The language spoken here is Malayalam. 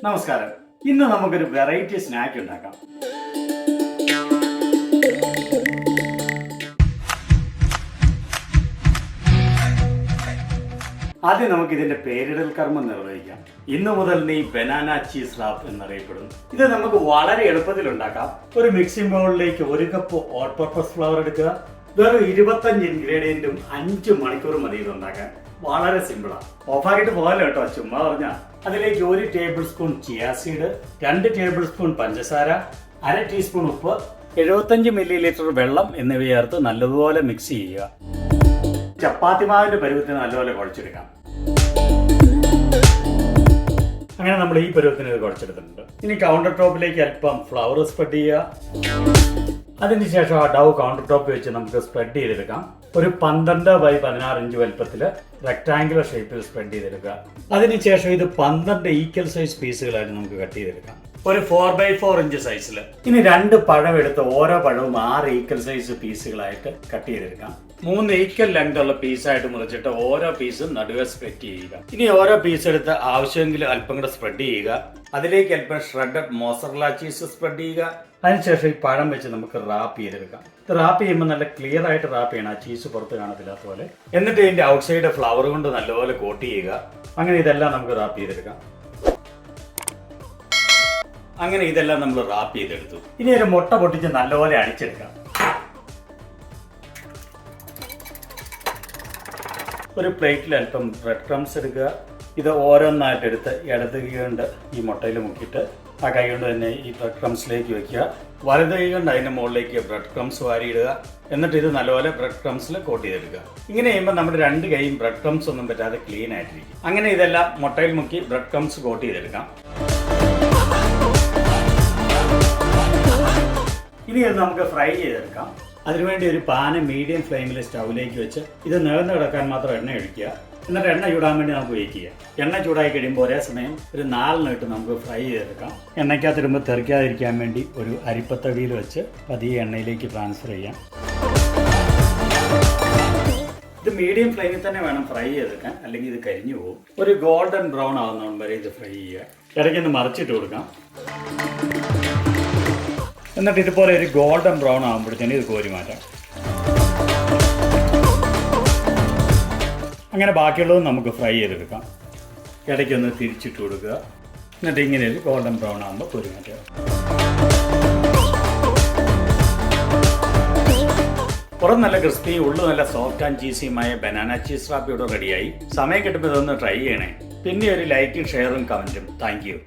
നമസ്കാരം. ഇന്ന് നമുക്കൊരു വെറൈറ്റി സ്നാക്ക് ഉണ്ടാക്കാം. ആദ്യം നമുക്ക് ഇതിന്റെ പേരിടൽ കർമ്മം നിർവഹിക്കാം. ഇന്നു മുതൽ നീ ബനാന ചീസ് റാപ്പ് എന്നറിയപ്പെടുന്നു. ഇത് നമുക്ക് വളരെ എളുപ്പത്തിൽ ഉണ്ടാക്കാം. ഒരു മിക്സിംഗ് ബൗളിലേക്ക് 1 കപ്പ് ഓൾ പർപ്പസ് ഫ്ലവർ എടുക്കുക. വെറും 25 ഇൻഗ്രീഡിയന്റും 5 മണിക്കൂർ മതി ഇത് ഉണ്ടാക്കാൻ. വളരെ സിമ്പിളാണ്. ഓഫാക്കിട്ട് പോകല്ലോ കേട്ടോ, ചുമ്മാ പറഞ്ഞാ. അതിലേക്ക് 1 table spoon chia seed, 2 table spoon പഞ്ചസാര, 1/2 ടീസ്പൂൺ ഉപ്പ്, 75 മില്ലി വെള്ളം എന്നിവ ചേർത്ത് നല്ലതുപോലെ മിക്സ് ചെയ്യുക. ചപ്പാത്തി മാവിന്റെ പരുവത്തിന് നല്ലപോലെ കുഴച്ചെടുക്കാം. അങ്ങനെ നമ്മൾ ഈ പരുവത്തിന് ഇത് കുഴച്ചെടുത്തിട്ടുണ്ട്. ഇനി കൗണ്ടർ ടോപ്പിലേക്ക് അല്പം ഫ്ലവർ സ്പ്രെഡ് ചെയ്യുക. അതിനുശേഷം ആ ഡൗ കൗണ്ടർ ടോപ്പ് വെച്ച് നമുക്ക് സ്പ്രെഡ് ചെയ്തെടുക്കാം. ഒരു 12x16 ഇഞ്ച് വലുപ്പത്തിൽ റെക്ടാങ്കുലർ ഷേപ്പിൽ സ്പ്രെഡ് ചെയ്തെടുക്കുക. അതിനുശേഷം ഇത് 12 ഈക്വൽ സൈസ് പീസുകളായിട്ട് നമുക്ക് കട്ട് ചെയ്തെടുക്കാം. ഒരു 4x4 ഇഞ്ച് സൈസിൽ. ഇനി 2 പഴം എടുത്ത് ഓരോ പഴവും 6 ഈക്വൽ സൈസ് പീസുകളായിട്ട് കട്ട് ചെയ്തെടുക്കാം. 3 ഈക്വൽ ലെങ്ത് ഉള്ള പീസായിട്ട് മുറിച്ചിട്ട് ഓരോ പീസും നടുവെ സ്പ്രെഡ് ചെയ്യുക. ഇനി ഓരോ പീസ് എടുത്ത് ആവശ്യമെങ്കിൽ അല്പം കൂടെ സ്പ്രെഡ് ചെയ്യുക. അതിലേക്ക് അല്പം ഷ്രെഡഡ് മോസറല്ല ചീസ് സ്പ്രെഡ് ചെയ്യുക. അതിനുശേഷം ഈ പഴം വെച്ച് നമുക്ക് റാപ്പ് ചെയ്തെടുക്കാം. ഇത് റാപ്പ് ചെയ്യുമ്പോൾ നല്ല ക്ലിയർ ആയിട്ട് റാപ്പ് ചെയ്യണം, ആ ചീസ് പുറത്ത് കാണത്തില്ലാത്ത പോലെ. എന്നിട്ട് ഇതിന്റെ ഔട്ട് സൈഡ് ഫ്ലവർ കൊണ്ട് നല്ലപോലെ കോട്ട് ചെയ്യുക. അങ്ങനെ ഇതെല്ലാം നമുക്ക് റാപ്പ് ചെയ്തെടുക്കാം. അങ്ങനെ ഇതെല്ലാം നമ്മൾ റാപ്പ് ചെയ്തെടുത്തു. ഇനി ഒരു മുട്ട പൊട്ടിച്ച് നല്ലപോലെ അടിച്ചെടുക്കാം. ഒരു പ്ലേറ്റിൽ അല്പം ബ്രെഡ് ക്രംസ് എടുക്കുക. ഇത് ഓരോന്നായിട്ട് എടുത്ത് ഇടത് കൈ കൊണ്ട് ഈ മുട്ടയിൽ മുക്കിയിട്ട് ആ കൈ കൊണ്ട് തന്നെ ഈ ബ്രെഡ് ക്രംസിലേക്ക് വെക്കുക. വലത് കൈ കൊണ്ട് അതിൻ്റെ മുകളിലേക്ക് ബ്രെഡ് ക്രംസ് വാരിയിടുക. എന്നിട്ട് ഇത് നല്ലപോലെ ബ്രെഡ് ക്രംസിൽ കോട്ട് ചെയ്തെടുക്കുക. ഇങ്ങനെ ചെയ്യുമ്പോൾ നമ്മുടെ 2 കൈയും ബ്രെഡ് ക്രംസ് ഒന്നും പറ്റാതെ ക്ലീൻ ആയിട്ടിരിക്കും. അങ്ങനെ ഇതെല്ലാം മുട്ടയിൽ മുക്കി ബ്രെഡ് ക്രംസ് കോട്ട് ചെയ്തെടുക്കാം. ഇനി ഇത് നമുക്ക് ഫ്രൈ ചെയ്തെടുക്കാം. അതിനുവേണ്ടി ഒരു പാന് മീഡിയം ഫ്ലെയിമിൽ സ്റ്റൗവിലേക്ക് വെച്ച് ഇത് നിവർന്ന് കിടക്കാൻ മാത്രം എണ്ണ ഒഴിക്കുക. എന്നിട്ട് എണ്ണ ചൂടാൻ വേണ്ടി നമുക്ക് വെയിറ്റ് ചെയ്യാം. എണ്ണ ചൂടായി കഴിയുമ്പോൾ ഒരേ സമയം ഒരു 4 ഇട്ട് നമുക്ക് ഫ്രൈ ചെയ്തെടുക്കാം. എണ്ണയ്ക്കകത്തിടുമ്പോൾ തെറിക്കാതിരിക്കാൻ വേണ്ടി ഒരു അരിപ്പത്തടിയിൽ വെച്ച് പതിയെ എണ്ണയിലേക്ക് ട്രാൻസ്ഫർ ചെയ്യാം. ഇത് മീഡിയം ഫ്ലെയിമിൽ തന്നെ വേണം ഫ്രൈ ചെയ്തെടുക്കാൻ, അല്ലെങ്കിൽ ഇത് കരിഞ്ഞു പോകും. ഒരു ഗോൾഡൻ ബ്രൗൺ ആവുന്നതുകൊണ്ട് വരെ ഇത് ഫ്രൈ ചെയ്യുക. ഇടയ്ക്കൊന്ന് മറിച്ചിട്ട് കൊടുക്കാം. എന്നിട്ട് ഇതുപോലെ ഒരു ഗോൾഡൻ ബ്രൗൺ ആകുമ്പോഴത്തേനും ഇത് കോരി മാറ്റാം. അങ്ങനെ ബാക്കിയുള്ളതും നമുക്ക് ഫ്രൈ ചെയ്തെടുക്കാം. ഇടയ്ക്കൊന്ന് തിരിച്ചിട്ട് കൊടുക്കുക. എന്നിട്ട് ഇങ്ങനെ ഒരു ഗോൾഡൻ ബ്രൗൺ ആകുമ്പോൾ കോരി മാറ്റുക. പുറം നല്ല ക്രിസ്പിയും ഉള്ളു നല്ല സോഫ്റ്റ് ആൻഡ് ചീസിയുമായ ബനാന ചീസ് റാപ്പ് ഇവിടെ റെഡിയായി. സമയം കിട്ടുമ്പോൾ ഇതൊന്ന് ട്രൈ ചെയ്യണേ. പിന്നെ ഒരു ലൈക്കും ഷെയറും കമൻറ്റും. Thank you.